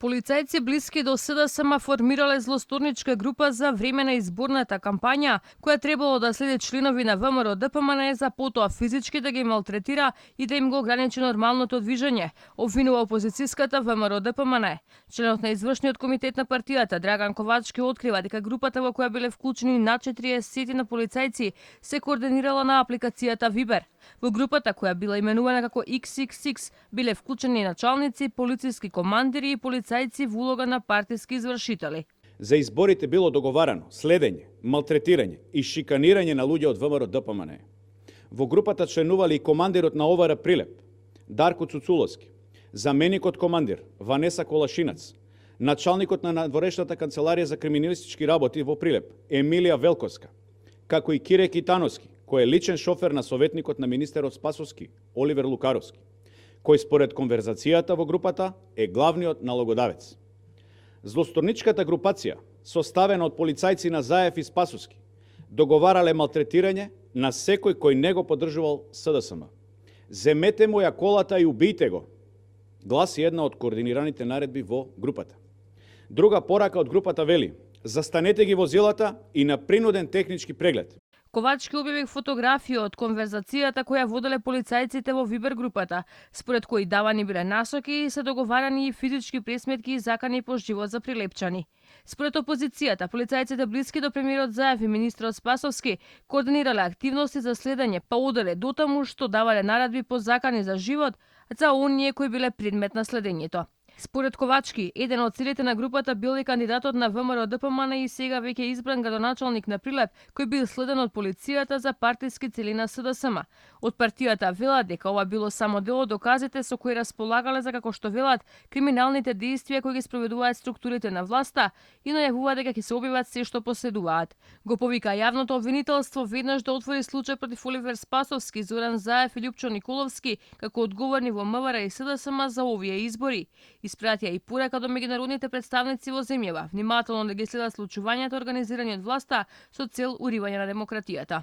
Полицајци блиски до СДСМ формирале злосторничка група за време на изборната кампања, која требало да следи членови на ВМРО ДПМН за потоа физички да ги малтретира и да им го ограничи нормалното движење, обвинува опозицијската ВМРО ДПМН. Членот на извршниот комитет на партијата Драган Ковачки открива дека групата во која биле вклучени над 40 на полицајци се координирала на апликацијата Viber. Во групата која била именувана како XXX биле вклучени началници, полициски командири и полицајци во улога на партиски извршители. За изборите било договарано следење, малтретирање и шиканирање на луѓе од ВМРО ДПМН. Во групата членували и командирот на ОВР Прилеп, Дарко Цуцуловски, заменикот командир Ванеса Колашинац, началникот на надворешната канцеларија за криминалистички работи во Прилеп, Емилија Велковска, како и Кире Китановски, кој е личен шофер на советникот на министерот Спасовски, Оливер Лукаровски, кој според конверзацијата во групата е главниот налогодавец. Злосторничката групација, составена од полицајци на Заев и Спасовски, договарале малтретирање на секој кој не го поддржувал СДСМ. Земете му ја колата и убијте го, гласи една од координираните наредби во групата. Друга порака од групата вели: застанете ги возилата и на принуден технички преглед. Ковачки објави фотографија од конверзацијата која воделе полицајците во Вибер групата, според кои давани биле насоки и се договарани и физички пресметки и закани по живот за прилепчани. Според опозицијата, полицајците блиски до премиерот Заев и министрот Спасовски координирале активности за следење, па оделе дотаму што давале наредби по закани за живот за оние кои биле предмет на следењето. Според Ковачки, еден од целите на групата бил и кандидатот на ВМРО ДПМН и сега веќе избран градоначалник на Прилеп, кој бил следен од полицијата за партиски цели на СДСМ. Од партијата велат дека ова било само дел од доказите со кои располагале за, како што велат, криминалните действија кои ги спроведуваат структурите на власта и најавуваат дека ќе се објават се што последуваат. Го повика јавното обвинителство веднаш да отвори случај против Оливер Спасовски, Зоран Заев и Љупчо Николовски како одговорни во МВР и СДСМ за овие избори. Испратија и порака до меѓународните представници во земјава, внимателно да ги следат случувањата организирани од власта со цел уривање на демократијата.